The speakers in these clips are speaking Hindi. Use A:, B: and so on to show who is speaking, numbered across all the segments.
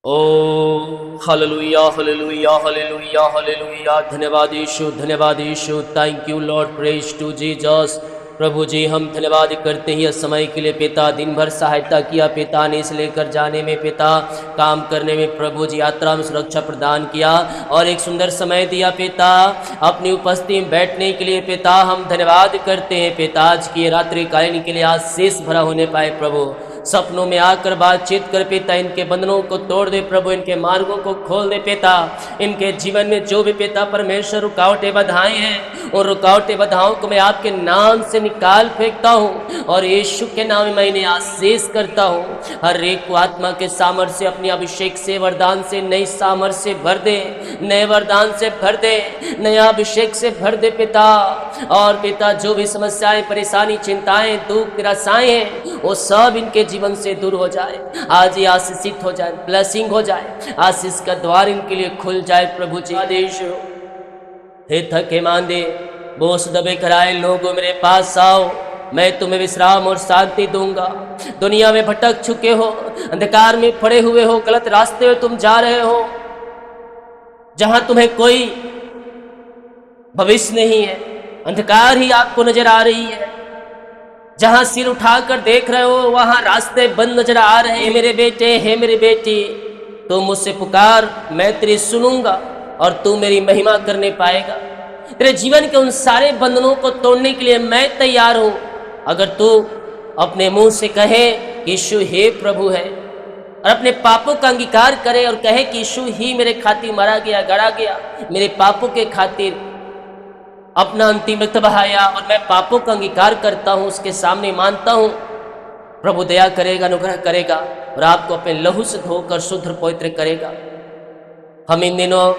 A: ओ हालेलुया हालेलुया हालेलुया हालेलुया। धन्यवाद यीशु, धन्यवाद यीशु। Thank you Lord, praise to Jesus. प्रभु जी हम धन्यवाद करते हैं इस समय के लिए पिता। दिन भर सहायता किया पिता ने, इस लेकर जाने में पिता, काम करने में प्रभु जी, यात्रा में सुरक्षा प्रदान किया और एक सुंदर समय दिया पिता अपनी उपस्थिति में बैठने के लिए पिता। हम धन्यवाद करते हैं पिता आज की रात्रि कालीन के लिए आशीष भरा होने पाए प्रभु। सपनों में आकर बातचीत कर पिता, इनके बंधनों को तोड़ दे प्रभु, इनके मार्गों को खोल दे पिता। इनके जीवन में जो भी पिता परमेश्वर रुकावटें बाधाएं हैं, उन रुकावटें बाधाओं को मैं आपके नाम से निकाल फेंकता हूँ और यीशु के नाम में मैं इन्हें आशीष करता हूँ। हर एक को आत्मा के सामर्थ्य से, अपनी अभिषेक से, वरदान से, नई सामर्थ्य से भर दे, नए वरदान से भर दे, नया अभिषेक से भर दे पिता। और पिता जो भी समस्याएं, परेशानी, चिंताएं, दुख, निराशाएं हैं, वो सब इनके जीवन से दूर हो जाए। आज ये आशीषित हो जाए, ब्लेसिंग हो जाए, आशीष का द्वार इनके लिए खुल जाए प्रभु जी। आदेश हे थके मांदे, बोझ दबे कराए लोगों, मेरे पास आओ, मैं तुम्हें विश्राम और शांति दूंगा। दुनिया में भटक चुके हो, अंधकार में पड़े हुए हो, गलत रास्ते में तुम जा रहे हो, जहां तुम्हें कोई भविष्य नहीं है, अंधकार ही आपको नजर आ रही है, जहां सिर उठाकर देख रहे हो वहां रास्ते बंद नजर आ रहे हैं। मेरे बेटे, हे मेरी बेटी, तू मुझसे पुकार, मैं तेरी सुनूंगा और तू मेरी महिमा करने पाएगा। तेरे जीवन के उन सारे बंधनों को तोड़ने के लिए मैं तैयार हूं। अगर तू अपने मुंह से कहे कि यीशु हे प्रभु है, और अपने पापों का अंगीकार करे और कहे कि यीशु ही मेरे खातिर मारा गया, गड़ा गया, मेरे पापों के खातिर अपना अंतिम रक्त बहाया, और मैं पापों का अंगीकार करता हूँ, उसके सामने मानता हूँ, प्रभु दया करेगा, अनुग्रह करेगा और आपको अपने लहू से धोकर शुद्ध पवित्र करेगा। हम इन दिनों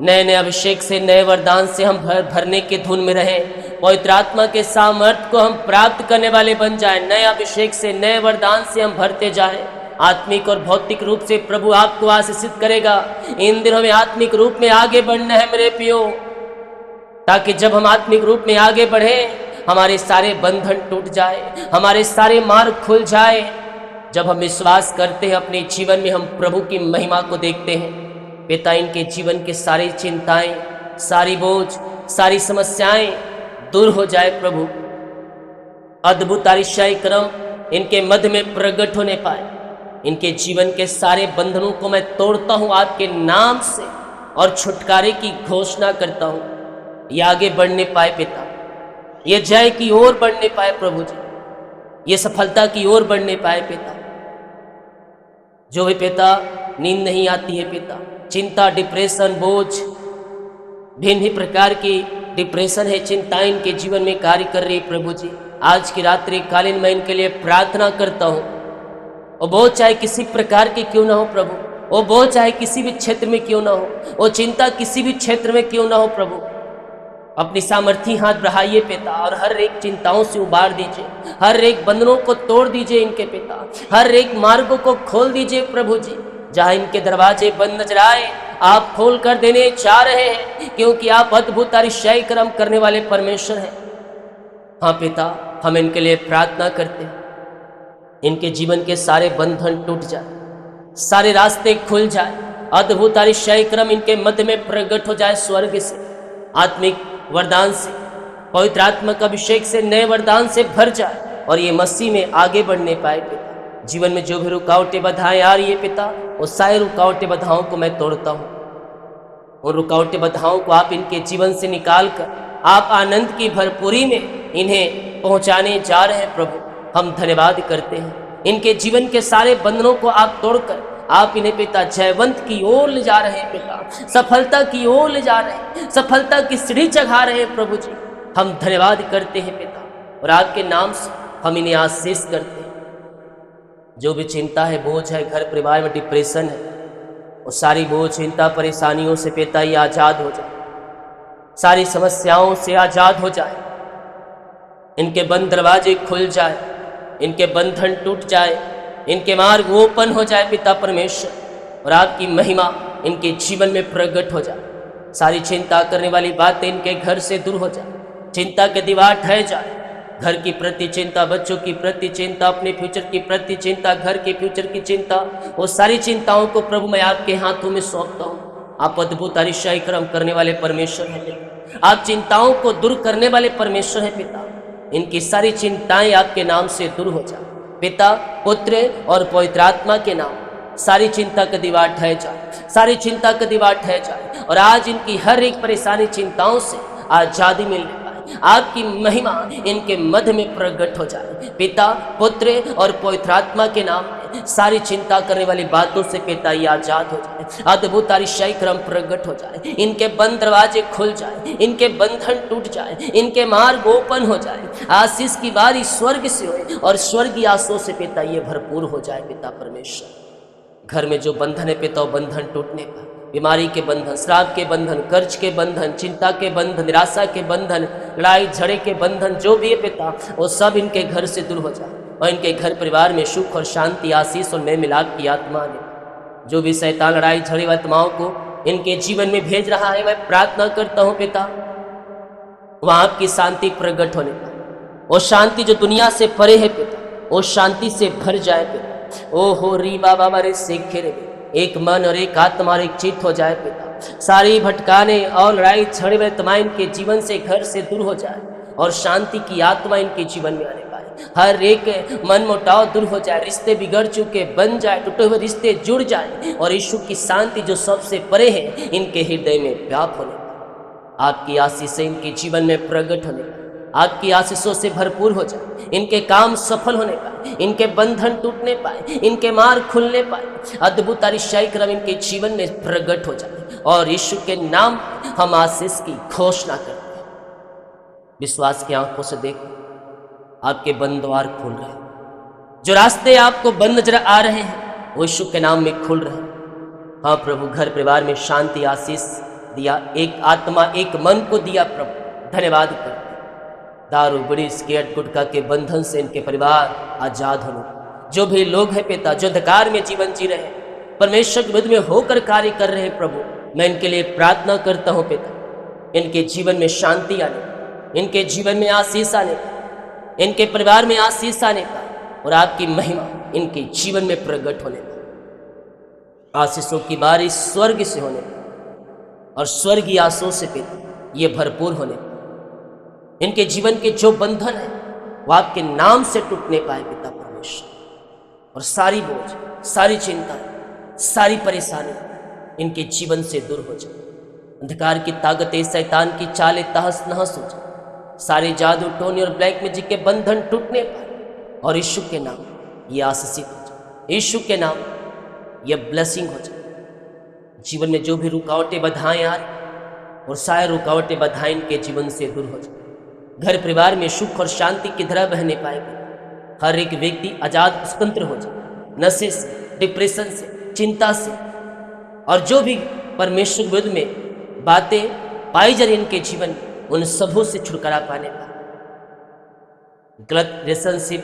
A: नए नए अभिषेक से, नए वरदान से हम भरने के धुन में रहे, पवित्र आत्मा के सामर्थ्य को हम प्राप्त करने वाले बन जाए। नए अभिषेक से, नए वरदान से हम भरते जाए। आत्मिक और भौतिक रूप से प्रभु आपको आशीषित करेगा। इन दिनों में आत्मिक रूप में आगे बढ़ना है मेरे प्रियो, ताकि जब हम आत्मिक रूप में आगे बढ़े, हमारे सारे बंधन टूट जाए, हमारे सारे मार्ग खुल जाए। जब हम विश्वास करते हैं, अपने जीवन में हम प्रभु की महिमा को देखते हैं पिता, इनके जीवन के सारी चिंताएं, सारी बोझ, सारी समस्याएं दूर हो जाए प्रभु। अद्भुत आरिशाई क्रम इनके मध्य में प्रकट होने पाए। इनके जीवन के सारे बंधनों को मैं तोड़ता हूं आपके नाम से और छुटकारे की घोषणा करता हूं। ये आगे बढ़ने पाए पिता, ये जय की ओर बढ़ने पाए प्रभु जी, ये सफलता की ओर बढ़ने पाए पिता। जो भी पिता नींद नहीं आती है पिता, चिंता, डिप्रेशन, बोझ, भिन्न ही प्रकार की डिप्रेशन है, चिंताएं इनके जीवन में कार्य कर रही है प्रभु जी, आज की रात्रि कालीन मैं इनके लिए प्रार्थना करता हूँ। और बोझ चाहे किसी प्रकार की क्यों ना हो प्रभु, वो बोझ चाहे किसी भी क्षेत्र में क्यों ना हो, वो चिंता किसी भी क्षेत्र में क्यों ना हो प्रभु, अपनी सामर्थ्य हाथ बढ़ाइए पिता और हर एक चिंताओं से उबार दीजिए, हर एक बंधनों को तोड़ दीजिए इनके पिता, हर एक मार्गों को खोल दीजिए प्रभु जी। जहां इनके दरवाजे बंद नजर आए, आप खोल कर देने चाह रहे हैं, क्योंकि आप अद्भुत आरिशाई कर्म करने वाले परमेश्वर हैं। हाँ पिता, हम इनके लिए प्रार्थना करते हैं, इनके जीवन के सारे बंधन टूट जाए, सारे रास्ते खुल जाए, अद्भुत आरिशाई क्रम इनके मध्य में प्रकट हो जाए स्वर्ग से, आत्मिक वरदान से, पवित्र आत्मा का अभिषेक से, नए वरदान से भर जाए और ये मसीह में आगे बढ़ने पाए पिता। जीवन में जो भी रुकावटें बाधाएं आ रही है पिता, वो सारे रुकावटें बाधाओं को मैं तोड़ता हूँ। उन रुकावटें बाधाओं को आप इनके जीवन से निकाल कर आप आनंद की भरपूरी में इन्हें पहुंचाने जा रहे हैं प्रभु। हम धन्यवाद करते हैं, इनके जीवन के सारे बंधनों को आप तोड़कर आप इन्हें पिता जयवंत की ओर ले जा रहे हैं पिता, सफलता की ओर ले जा रहे हैं, सफलता की सीढ़ी चढ़ा रहे हैं प्रभु जी। हम धन्यवाद करते हैं पिता और आपके नाम से हम इन्हें आशीष करते हैं। जो भी चिंता है, बोझ है, घर परिवार में डिप्रेशन है, वो सारी बोझ, चिंता, परेशानियों से पिता ये आज़ाद हो जाए, सारी समस्याओं से आज़ाद हो जाए, इनके बंद दरवाजे खुल जाए, इनके बंधन टूट जाए, इनके मार्ग ओपन हो जाए पिता परमेश्वर, और आपकी महिमा इनके जीवन में प्रकट हो जाए। सारी चिंता करने वाली बातें इनके घर से दूर हो जाए, चिंता के दीवार ढह जाए, घर की प्रति चिंता, बच्चों की प्रति चिंता, अपने फ्यूचर की प्रति चिंता, घर के फ्यूचर की चिंता, वो सारी चिंताओं को प्रभु मैं आपके हाथों में सौंपता हूँ। आप अद्भुत अतिशय कर्म करने वाले परमेश्वर हैं पिता, आप चिंताओं को दूर करने वाले परमेश्वर हैं पिता। इनकी सारी चिंताएं आपके नाम से दूर हो जाए पिता, पुत्र और पवित्र आत्मा के नाम। सारी चिंता का दीवार ढह जाए, सारी चिंता का दीवार ढह जाए और आज इनकी हर एक परेशानी चिंताओं से आजादी मिलने पाए। आपकी महिमा इनके मध्य में प्रकट हो जाए पिता, पुत्र और पवित्र आत्मा के नाम में। सारी चिंता करने वाली बातों से पिता ये आजाद हो जाए, अद्भुत अतिशय क्रम प्रकट हो जाए, इनके बंद दरवाजे खुल जाए, इनके बंधन टूट जाए, इनके मार्ग ओपन हो जाए। आशीष की बारी स्वर्ग से होए और स्वर्गीय आशीषों से पिता ये भरपूर हो जाए पिता परमेश्वर। घर में जो बंधन है पिता, वो बंधन टूटने का, बीमारी के बंधन, श्राप के बंधन, कर्ज के बंधन, चिंता के बंधन, निराशा के बंधन, लड़ाई झगड़े के बंधन, जो भी है पिता वो सब इनके घर से दूर हो जाए और इनके घर परिवार में सुख और शांति, आशीष और मेल मिलाप की आत्मा ने। जो भी शैतान लड़ाई झगड़े आत्माओं को इनके जीवन में भेज रहा है, मैं प्रार्थना करता हूँ पिता वहाँ आपकी शांति प्रकट होने का, वो शांति जो दुनिया से परे है पिता, वो शांति से भर जाए पिता। ओ हो री बाबा मारे सीखे रे, एक मन और एक आत्मा और एक चित्त हो जाए पिता। सारी भटकाने और लड़ाई झगड़े में तमाम इनके जीवन से, घर से दूर हो जाए और शांति की आत्मा इनके जीवन में आने पाए। हर एक मन मुटाव दूर हो जाए, रिश्ते बिगड़ चुके बन जाए, टूटे हुए रिश्ते जुड़ जाए और यीशु की शांति जो सबसे परे है इनके हृदय में व्याप होने पाए। आपकी आशीष इनके जीवन में प्रकट होने पाए, आपकी आशीषों से भरपूर हो जाए, इनके काम सफल होने पाए, इनके बंधन टूटने पाए, इनके मार्ग खुलने पाए, अद्भुत अतिशय क्रम इनके जीवन में प्रकट हो जाए और यीशु के नाम हम आशीष की घोषणा करते हैं। विश्वास की आंखों से देखो, आपके बंद द्वार खुल रहे हैं, जो रास्ते आपको बंद नजर आ रहे हैं वो यीशु के नाम में खुल रहे हैं। हाँ प्रभु, घर परिवार में शांति, आशीष दिया, एक आत्मा एक मन को दिया प्रभु, धन्यवाद करते। दारू बड़ी सिगरेट गुटखा के बंधन से इनके परिवार आजाद होने, जो भी लोग हैं पिता जो अंधकार में जीवन जी रहे हैं, परमेश्वर के विरुद्ध में होकर कार्य कर रहे हैं प्रभु, मैं इनके लिए प्रार्थना करता हूँ पिता, इनके जीवन में शांति आने, इनके जीवन में आशीष आने, इनके परिवार में आशीष आने का और आपकी महिमा इनके जीवन में प्रकट होने का, आशीषों की बारिश स्वर्ग से होने का और स्वर्गीय आशीषों से पिता ये भरपूर होने का। इनके जीवन के जो बंधन है वो आपके नाम से टूटने पाए पिता परमेश्वर, और सारी बोझ, सारी चिंता, सारी परेशानी इनके जीवन से दूर हो जाए। अंधकार की ताकतें, शैतान की चालें तहस नहस हो जाए, सारे जादू टोनी और ब्लैक मैजिक के बंधन टूटने पाए और यीशु के नाम ये आशीषित हो जाए, यीशु के नाम ये ब्लेसिंग हो जाए। जीवन में जो भी रुकावटें बाधाएं आ रही और सारे रुकावटें बाधाएं इनके जीवन से दूर हो जाए। घर परिवार में सुख और शांति की धारा बहने पाएगी। हर एक व्यक्ति आजाद स्वतंत्र हो जाए नशे से, डिप्रेशन से, चिंता से, और जो भी परमेश्वर विरुद्ध में बातें पाई जा रही इनके जीवन में उन सबों से छुटकारा पाने का। गलत रिलेशनशिप,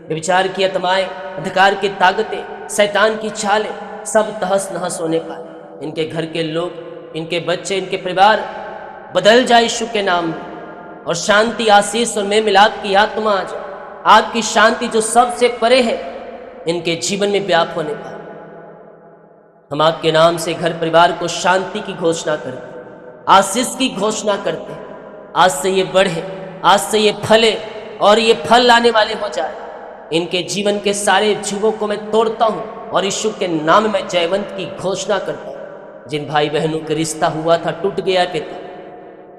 A: विचार की आत्माएं, अंधकार की ताकतें, शैतान की चालें सब तहस नहस होने पाए। इनके घर के लोग, इनके बच्चे, इनके परिवार बदल जाए यीशु के नाम में, और शांति, आशीष और मेल मिलाप की आत्मा आ जाए। आपकी शांति जो सबसे परे है इनके जीवन में व्याप होने पाए। हम आपके नाम से घर परिवार को शांति की घोषणा करते, आशीष की घोषणा करते। आज से ये बढ़े, आज से ये फले और ये फल लाने वाले हो जाए। इनके जीवन के सारे जीवों को मैं तोड़ता हूँ और यीशु के नाम में जयवंत की घोषणा करता हूँ। जिन भाई बहनों का रिश्ता हुआ था टूट गया पिता,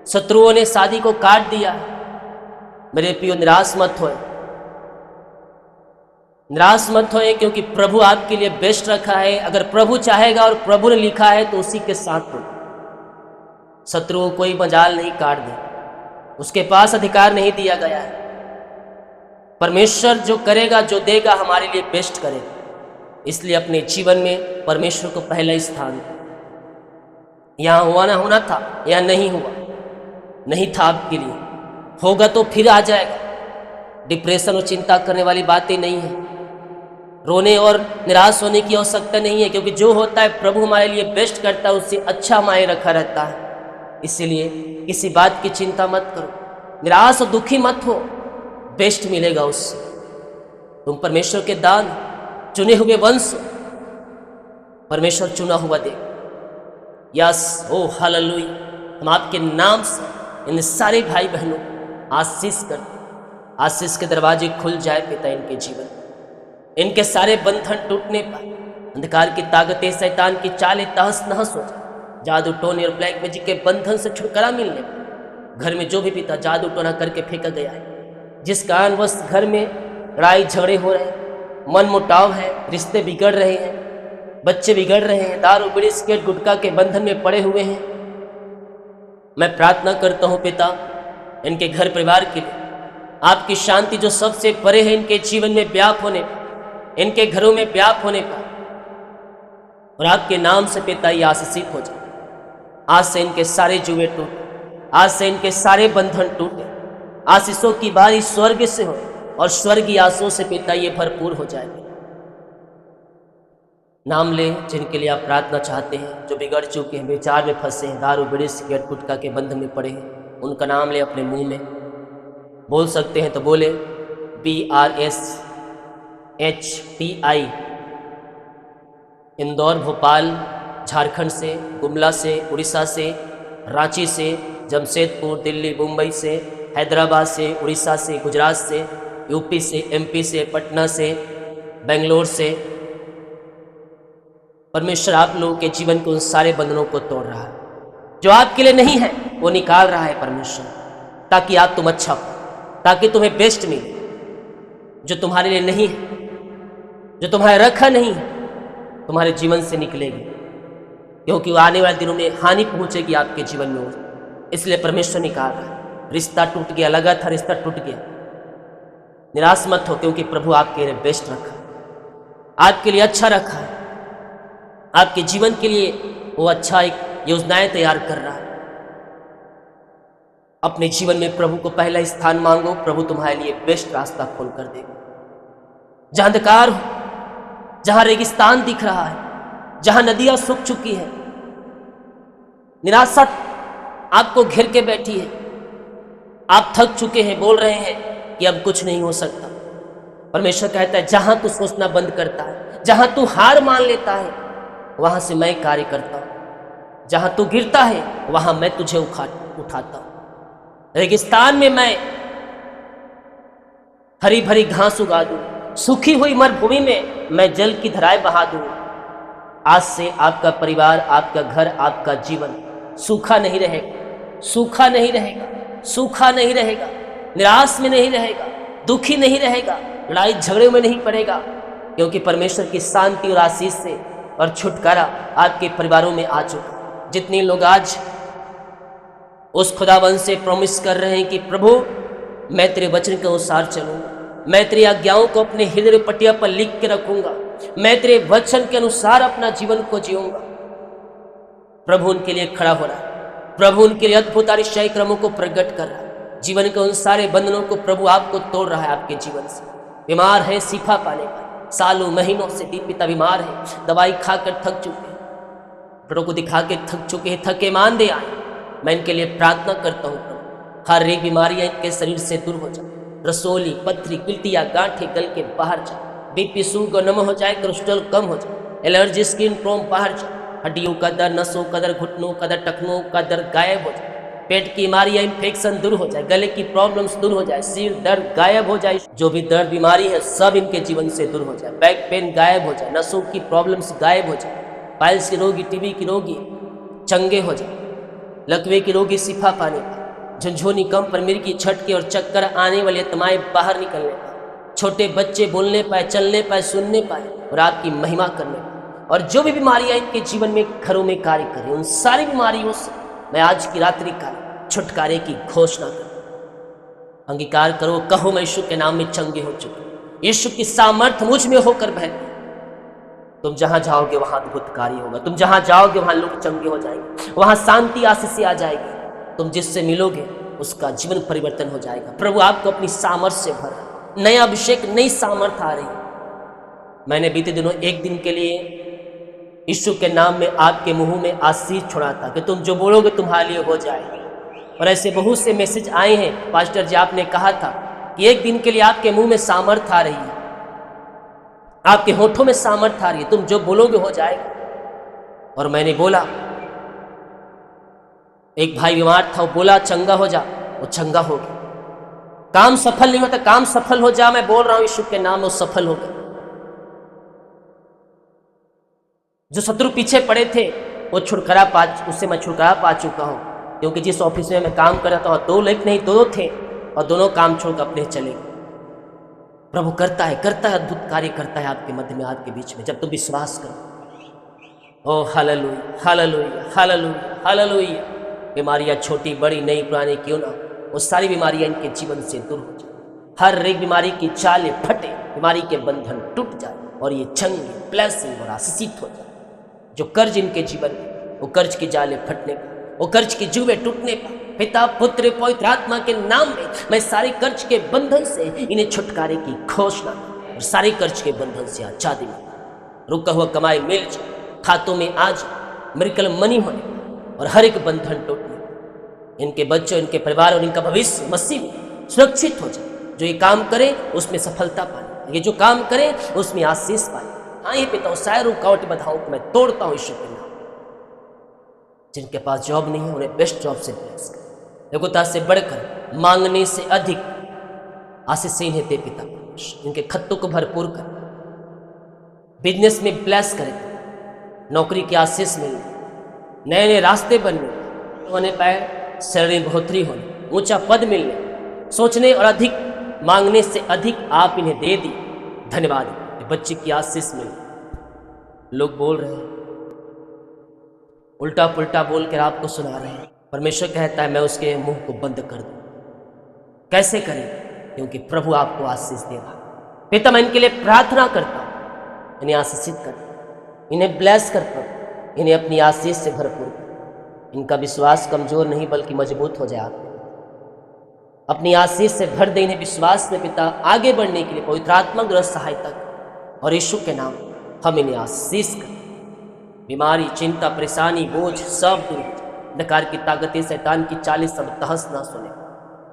A: शत्रुओं ने शादी को काट दिया, मेरे प्रियो निराश मत होए, निराश मत होए, क्योंकि प्रभु आपके लिए बेस्ट रखा है। अगर प्रभु चाहेगा और प्रभु ने लिखा है तो उसी के साथ हो। शत्रुओं कोई मजाल नहीं काट दे, उसके पास अधिकार नहीं दिया गया है। परमेश्वर जो करेगा, जो देगा, हमारे लिए बेस्ट करेगा। इसलिए अपने जीवन में परमेश्वर को पहला स्थान दो। यहाँ हुआ ना होना था, यहाँ नहीं हुआ, नहीं था आपके लिए, होगा तो फिर आ जाएगा। डिप्रेशन और चिंता करने वाली बातें नहीं है, रोने और निराश होने की आवश्यकता नहीं है, क्योंकि जो होता है प्रभु हमारे लिए बेस्ट करता है, उससे अच्छा हमारे रखा रहता है। इसीलिए किसी बात की चिंता मत करो, निराश और दुखी मत हो, बेस्ट मिलेगा उससे। तुम परमेश्वर के दान, चुने हुए वंश, परमेश्वर चुना हुआ दे। यस, ओ हालेलुया। हम आपके नाम से इन सारे भाई बहनों को आशीष करते, आशीष के दरवाजे खुल जाए पिता इनके जीवन, इनके सारे बंधन टूटने पर, अंधकार की ताकतें, शैतान की चालें तहस नहस हो जाए, जादू टोने और ब्लैक मैजिक के बंधन से छुटकारा मिलने पर, घर में जो भी पिता जादू टोना करके फेंका गया है, जिस कारणवश घर में लड़ाई झगड़े हो रहे हैं, मन मुटाव है, रिश्ते बिगड़ रहे हैं, बच्चे बिगड़ रहे हैं, दारू बीड़ी सिगरेट गुटखा के बंधन में पड़े हुए हैं, मैं प्रार्थना करता हूँ पिता इनके घर परिवार के लिए आपकी शांति जो सबसे परे है इनके जीवन में व्याप होने पर, इनके घरों में व्याप होने पर, और आपके नाम से पिता ये आशीषित हो जाए। आज से इनके सारे जुए टूटे, आज से इनके सारे बंधन टूटे, आशीषों की बारिश स्वर्ग से हो और स्वर्गीय आशीषों से पिता ये भरपूर हो जाएंगे। नाम ले जिनके लिए आप प्रार्थना चाहते हैं, जो बिगड़ चुके हैं, विचार में फंसे हैं, दारू बीड़ी सिगरेट गुटखा के बंधन में पड़े हैं, उनका नाम ले अपने मुंह में। बोल सकते हैं तो बोले, BRSHTI, इंदौर, भोपाल, झारखंड से, गुमला से, उड़ीसा से, रांची से, जमशेदपुर, दिल्ली, मुंबई से, हैदराबाद से, उड़ीसा से, गुजरात से, यूपी से, MP से, पटना से, बेंगलोर से। परमेश्वर आप लोगों के जीवन के उन सारे बंधनों को तोड़ रहा है, जो आपके लिए नहीं है वो निकाल रहा है परमेश्वर, ताकि आप तुम अच्छा हो, ताकि तुम्हें बेस्ट मिले। जो तुम्हारे लिए नहीं है, जो तुम्हारे रखा नहीं है, तुम्हारे जीवन से निकलेगी, क्योंकि आने वाले दिनों में हानि पहुंचेगी आपके जीवन में। इसलिए परमेश्वर निकाल रहा है। रिश्ता टूट गया, लगा था रिश्ता टूट गया, निराश मत हो, क्योंकि प्रभु आपके लिए बेस्ट रखा है, आपके लिए अच्छा रखा है, आपके जीवन के लिए वो अच्छा एक योजनाएं तैयार कर रहा है। अपने जीवन में प्रभु को पहला स्थान मांगो, प्रभु तुम्हारे लिए बेस्ट रास्ता खोल कर देगा। जहां अंधकार हो, जहां रेगिस्तान दिख रहा है, जहां नदियां सूख चुकी है, निराशा आपको घेर के बैठी है, आप थक चुके हैं, बोल रहे हैं कि अब कुछ नहीं हो सकता। परमेश्वर कहता है, जहां तू सोचना बंद करता है, जहां तू हार मान लेता है, वहां से मैं कार्य करता हूं। जहां तू गिरता है वहां मैं तुझे उठाता हूं। रेगिस्तान में मैं हरी भरी घास उगा दूं, सूखी हुई मरुभूमि में मैं जल की धाराएं बहा दूं। आज से आपका परिवार, आपका घर, आपका जीवन सूखा नहीं रहेगा, सूखा नहीं रहेगा, सूखा नहीं रहेगा, निराश में नहीं रहेगा, दुखी नहीं रहेगा, लड़ाई झगड़े में नहीं पड़ेगा, क्योंकि परमेश्वर की शांति और आशीष से और छुटकारा आपके परिवारों में आ चुका। जितने लोग आज उस खुदावन से प्रॉमिस कर रहे हैं कि प्रभु मैं तेरे वचन के अनुसार चलूंगा, मैं तेरी आज्ञाओं को अपने हृदय पटिया पर लिख के रखूंगा, मैं तेरे वचन के अनुसार अपना जीवन को जीऊंगा, प्रभु उनके लिए खड़ा हो रहा है। प्रभु उनके लिए अद्भुत आश्चर्य क्रमों को प्रकट कर रहा है। जीवन के उन सारे बंधनों को प्रभु आपको तोड़ रहा है आपके जीवन से। बीमार है, शिफा पाने का, सालों महीनों से पिता बीमार है, दवाई खाकर थक चुके हैं, प्रभु को दिखा के थक चुके हैं, थके मांदे आए। मैं इनके लिए प्रार्थना करता हूँ, प्रभु हर एक बीमारियां इनके शरीर से दूर हो जाए। रसोली, पथरी, गिल्टियाँ, गांठें गल के बाहर जाए, BP शुगर नम हो जाए, कोलेस्ट्रॉल कम हो जाए, एलर्जी, स्किन प्रॉब्लम बाहर जाए, हड्डियों का दर्द, नसों का दर्द, घुटनों का दर्द, टखनों का दर्द गायब हो जाए, पेट की बीमारियां, इन्फेक्शन दूर हो जाए, गले की प्रॉब्लम्स दूर हो जाए, सिर दर्द गायब हो जाए, जो भी दर्द बीमारी है सब इनके जीवन से दूर हो जाए, बैक पेन गायब हो जाए, नसों की प्रॉब्लम्स गायब हो जाए, पाइल्स के रोगी, TB की रोगी चंगे हो जाए, लकवे की रोगी शिफा पाने का, झुंझुनी, कम पर मिर्गी, छटके और चक्कर आने वाले तमाएं बाहर निकलने पाए, छोटे बच्चे बोलने पाए, चलने पाए, सुनने पाए और आपकी महिमा करने पाए। और जो भी बीमारियां इनके जीवन में घरों में कार्य कर रही, उन सारी बीमारियों से मैं आज की रात्रि का छुटकारे की घोषणा करूं। अंगीकार करो, कहो मैं यीशु के नाम में चंगे हो चुके, यीशु की सामर्थ मुझ में होकर बहती। तुम जहां जाओगे वहां अद्भुत कार्य होगा, तुम जहां जाओगे वहां लोग चंगे हो जाएंगे, वहां शांति आशीष आ जाएगी, तुम जिससे मिलोगे उसका जीवन परिवर्तन हो जाएगा। प्रभु आपको अपनी सामर्थ से भरा, नया अभिषेक, नई सामर्थ आ रही। मैंने बीते दिनों एक दिन के लिए यीशु के नाम में आपके मुंह में आशीष छोड़ा था कि तुम जो बोलोगे तुम्हारे लिए हो जाएगा। और ऐसे बहुत से मैसेज आए हैं, पास्टर जी आपने कहा था कि एक दिन के लिए आपके मुंह में सामर्थ आ रही है, आपके होठों में सामर्थ आ रही है, तुम जो बोलोगे हो जाएगा। और मैंने बोला, एक भाई बीमार था, वो बोला चंगा हो जा, वो चंगा हो गया। काम सफल नहीं होता, काम सफल हो जा, मैं बोल रहा हूं यीशु के नाम में, वो सफल हो गया। जो शत्रु पीछे पड़े थे वो उससे मैं छुटकारा पा चुका हूं, क्योंकि जिस ऑफिस में मैं काम कर रहा था 2 लोग नहीं 2 थे, और दोनों काम छोड़कर अपने चले गए। प्रभु करता है अद्भुत कार्य करता है आपके मध्य में, आपके बीच में, जब तुम विश्वास करो। ओ हालेलुया, हालेलुया, हालेलुया, हालेलुया। बीमारियां छोटी बड़ी नई पुरानी क्यों ना, वो सारी बीमारियां इनके जीवन से दूर हो जाए। हर एक बीमारी की चालें फटे, बीमारी के बंधन टूट जाए, और ये चंगे ब्लेसिंग और आशीषित हो जाए। जो कर्ज इनके जीवन में, वो कर्ज की जाले फटने का, वो कर्ज की जुए टूटने का, पिता पुत्र पवित्र आत्मा के नाम में मैं सारे कर्ज के बंधन से इन्हें छुटकारे की घोषणा, और सारे कर्ज के बंधन से आजादी में, रुका हुआ कमाई मिल जाए, खातों में आज मिरेकल मनी होने, और हर एक बंधन टूटने, इनके बच्चों, इनके परिवार और इनका भविष्य मसीह में सुरक्षित हो जाए। जो ये काम करे उसमें सफलता पाए, ये जो काम करे उसमें आशीष पाए। हाँ ये पिता, सारे रुकावट बाधाओं को मैं तोड़ता हूँ ईश्वर के नाम। जिनके पास जॉब नहीं है उन्हें बेस्ट जॉब से ब्लेस कर, योग्यता से बढ़कर, मांगने से अधिक आशीष से इन्हें दे पिता। इनके खत्तों को भरपूर कर, बिजनेस में ब्लेस करे, नौकरी की आशीष मिले, नए नए रास्ते बनने, होने पाए, सैलरी बढ़ोतरी होने, ऊंचा पद मिलने, सोचने और अधिक मांगने से अधिक आप इन्हें दे दी। धन्यवाद। बच्चे की आशीष मिले। लोग बोल रहे हैं, उल्टा पुल्टा बोलकर आपको सुना रहे हैं, परमेश्वर कहता है मैं उसके मुंह को बंद कर दूं। कैसे करें? क्योंकि प्रभु आपको आशीष देगा। पिता मैं इनके लिए प्रार्थना करता हूं, इन्हें आशीषित कर, इन्हें ब्लेस करता हूं, इन्हें अपनी आशीष से भरपूर कर। इनका विश्वास कमजोर नहीं बल्कि मजबूत हो जाए। आप अपनी आशीष से भर दे इन्हें विश्वास में पिता, आगे बढ़ने के लिए पवित्र आत्मा द्वारा सहायता कर, और यीशु के नाम हम इन्हें आशीष कर। बीमारी, चिंता, परेशानी, बोझ सब दूर, अंधकार की ताकतें, शैतान की चालें सब तहस ना सुने।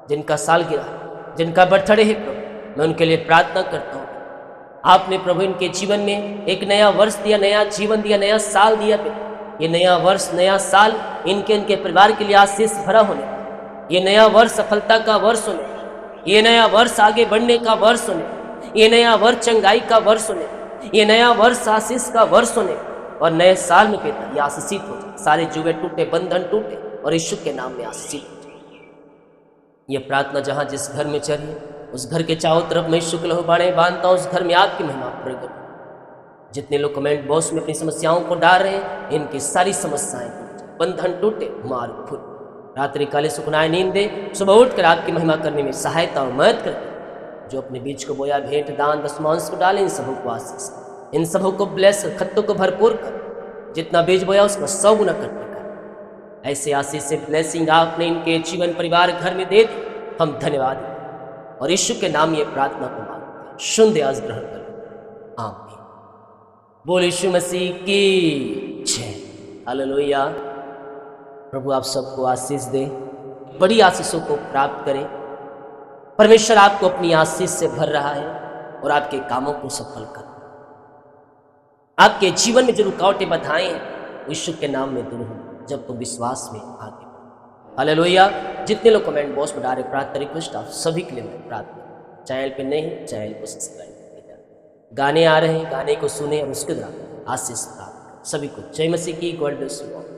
A: जिनका सालगिरह, जिनका बर्थडे है प्रभु, मैं उनके लिए प्रार्थना करता हूँ। आपने प्रभु इनके जीवन में एक नया वर्ष दिया, नया जीवन दिया, नया साल दिया। ये नया वर्ष, नया साल इनके परिवार के लिए आशीष भरा होने, ये नया वर्ष सफलता का वर्ष होने, ये नया वर्ष आगे बढ़ने का वर्ष होने, ये नया वर्ष चंगाई का वर्ष होने, ये नया वर्ष आशीष का वर्ष होने, और नए साल में पिता ये आशीषित हो जाए। सारे जुए टूटे, बंधन टूटे, और यीशु के नाम में आशीषित हो जाए। ये प्रार्थना जहाँ जिस घर में चली, उस घर के चारों तरफ मैं यीशु के लहू बाड़े बांधता हूँ, उस घर में आपकी महिमा प्रकट हो। जितने लोग कमेंट बॉक्स में अपनी समस्याओं को डाल रहे हैं, इनकी सारी समस्याएं टूट जाए, बंधन टूटे, मार खुल, रात्रि काले सुखनाएं नींद दे, सुबह उठकर आपकी महिमा करने में सहायता और मदद करते। जो अपने बीच को बोया, भेंट, दान, दशमांश को डाले, इन सबों को आशीष, इन सबों को ब्लेस, खत्तों को भरपूर कर, जितना बीज बोया उसका 100 गुना करने का। ऐसे आशीष से ब्लेसिंग आपने इनके जीवन, परिवार, घर में दे दी। हम धन्यवाद और यीशु के नाम ये प्रार्थना को मांगते हैं। शुद्ध आज ग्रहण करें, आमीन। बोल यीशु मसीह की जय। हालेलुया। प्रभु आप सबको आशीष दे, बड़ी आशीषों को प्राप्त करें। परमेश्वर आपको अपनी आशीष से भर रहा है और आपके कामों को सफल कर, आपके जीवन में जो रुकावटें बाधाएं हैं यीशु के नाम में दूर हो, जब तुम विश्वास में आगे बढ़ो। हालेलुया। जितने लोग कमेंट बॉक्स में डाले प्रार्थना रिक्वेस्ट, आप सभी के लिए मैं प्रार्थना। चैनल पे नहीं, चैनल को सब्सक्राइब करें। गाने आ रहे हैं, गाने को सुने और उसके द्वारा आशीष प्राप्त करें। सभी को जय मसीह की। God bless you all.